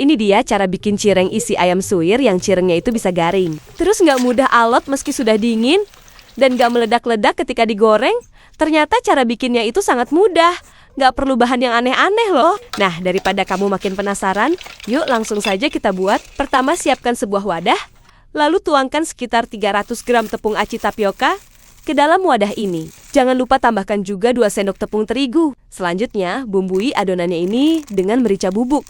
Ini dia cara bikin cireng isi ayam suwir yang cirengnya itu bisa garing. Terus nggak mudah alot meski sudah dingin, dan nggak meledak-ledak ketika digoreng. Ternyata cara bikinnya itu sangat mudah. Nggak perlu bahan yang aneh-aneh loh. Nah, daripada kamu makin penasaran, yuk langsung saja kita buat. Pertama, siapkan sebuah wadah, lalu tuangkan sekitar 300 gram tepung aci tapioka ke dalam wadah ini. Jangan lupa tambahkan juga 2 sendok tepung terigu. Selanjutnya, bumbui adonannya ini dengan merica bubuk.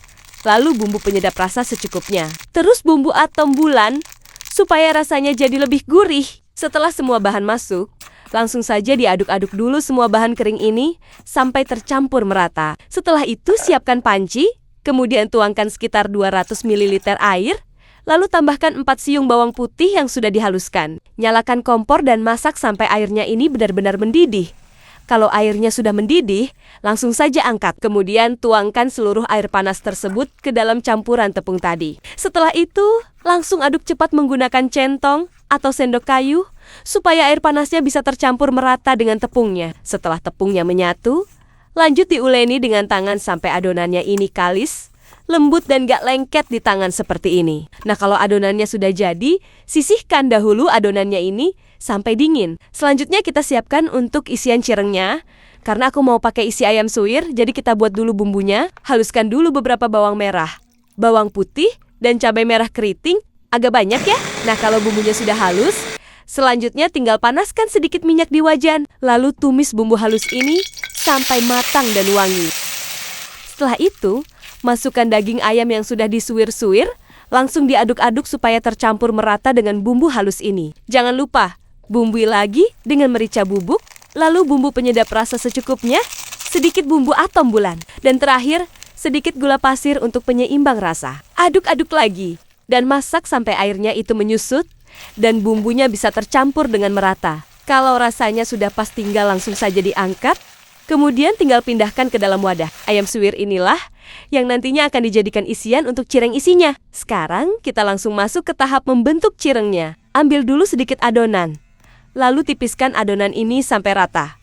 Lalu bumbu penyedap rasa secukupnya. Terus bumbu atom bulan supaya rasanya jadi lebih gurih. Setelah semua bahan masuk, langsung saja diaduk-aduk dulu semua bahan kering ini sampai tercampur merata. Setelah itu siapkan panci, kemudian tuangkan sekitar 200 ml air, lalu tambahkan 4 siung bawang putih yang sudah dihaluskan. Nyalakan kompor dan masak sampai airnya ini benar-benar mendidih. Kalau airnya sudah mendidih, langsung saja angkat. Kemudian tuangkan seluruh air panas tersebut ke dalam campuran tepung tadi. Setelah itu, langsung aduk cepat menggunakan centong atau sendok kayu supaya air panasnya bisa tercampur merata dengan tepungnya. Setelah tepungnya menyatu, lanjut diuleni dengan tangan sampai adonannya ini kalis, lembut dan gak lengket di tangan seperti ini. Nah, kalau adonannya sudah jadi, sisihkan dahulu adonannya ini sampai dingin. Selanjutnya kita siapkan untuk isian cirengnya. Karena aku mau pakai isi ayam suwir, jadi kita buat dulu bumbunya. Haluskan dulu beberapa bawang merah, bawang putih, dan cabai merah keriting. Agak banyak ya. Nah, kalau bumbunya sudah halus, selanjutnya tinggal panaskan sedikit minyak di wajan. Lalu tumis bumbu halus ini sampai matang dan wangi. Setelah itu, masukkan daging ayam yang sudah disuwir-suwir, langsung diaduk-aduk supaya tercampur merata dengan bumbu halus ini. Jangan lupa, bumbui lagi dengan merica bubuk, lalu bumbu penyedap rasa secukupnya, sedikit bumbu atom bulan, dan terakhir, sedikit gula pasir untuk penyeimbang rasa. Aduk-aduk lagi, dan masak sampai airnya itu menyusut, dan bumbunya bisa tercampur dengan merata. Kalau rasanya sudah pas, tinggal langsung saja diangkat, kemudian tinggal pindahkan ke dalam wadah. Ayam suwir inilah yang nantinya akan dijadikan isian untuk cireng isinya. Sekarang kita langsung masuk ke tahap membentuk cirengnya. Ambil dulu sedikit adonan, lalu tipiskan adonan ini sampai rata.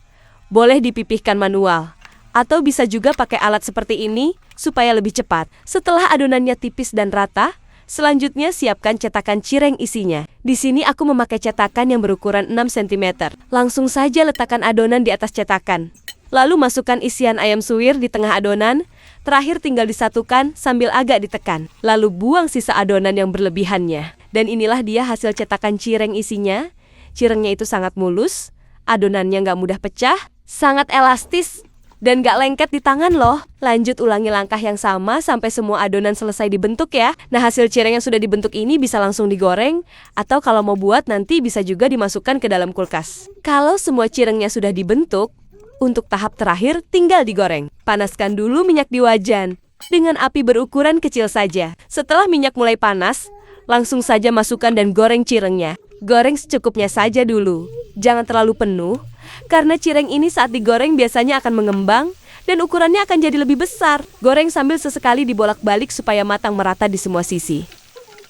Boleh dipipihkan manual, atau bisa juga pakai alat seperti ini supaya lebih cepat. Setelah adonannya tipis dan rata, selanjutnya siapkan cetakan cireng isinya. Di sini aku memakai cetakan yang berukuran 6 cm. Langsung saja letakkan adonan di atas cetakan. Lalu masukkan isian ayam suwir di tengah adonan. Terakhir tinggal disatukan sambil agak ditekan. Lalu buang sisa adonan yang berlebihannya. Dan inilah dia hasil cetakan cireng isinya. Cirengnya itu sangat mulus, adonannya nggak mudah pecah, sangat elastis, dan nggak lengket di tangan loh. Lanjut ulangi langkah yang sama sampai semua adonan selesai dibentuk ya. Nah, hasil cireng yang sudah dibentuk ini bisa langsung digoreng, atau kalau mau buat nanti bisa juga dimasukkan ke dalam kulkas. Kalau semua cirengnya sudah dibentuk, untuk tahap terakhir tinggal digoreng. Panaskan dulu minyak di wajan, dengan api berukuran kecil saja. Setelah minyak mulai panas, langsung saja masukkan dan goreng cirengnya. Goreng secukupnya saja dulu, jangan terlalu penuh, karena cireng ini saat digoreng biasanya akan mengembang, dan ukurannya akan jadi lebih besar. Goreng sambil sesekali dibolak-balik supaya matang merata di semua sisi.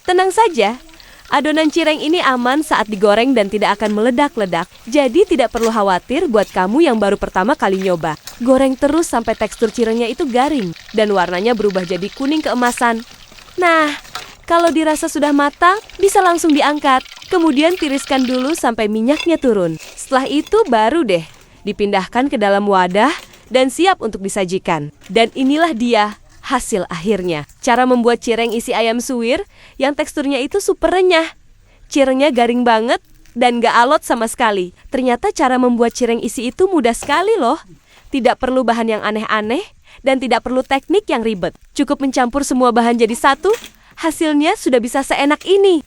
Tenang saja, adonan cireng ini aman saat digoreng dan tidak akan meledak-ledak. Jadi tidak perlu khawatir buat kamu yang baru pertama kali nyoba. Goreng terus sampai tekstur cirengnya itu garing, dan warnanya berubah jadi kuning keemasan. Nah, kalau dirasa sudah matang, bisa langsung diangkat. Kemudian tiriskan dulu sampai minyaknya turun. Setelah itu baru deh dipindahkan ke dalam wadah dan siap untuk disajikan. Dan inilah dia hasil akhirnya. Cara membuat cireng isi ayam suwir yang teksturnya itu super renyah. Cirengnya garing banget dan gak alot sama sekali. Ternyata cara membuat cireng isi itu mudah sekali loh. Tidak perlu bahan yang aneh-aneh dan tidak perlu teknik yang ribet. Cukup mencampur semua bahan jadi satu, hasilnya sudah bisa seenak ini.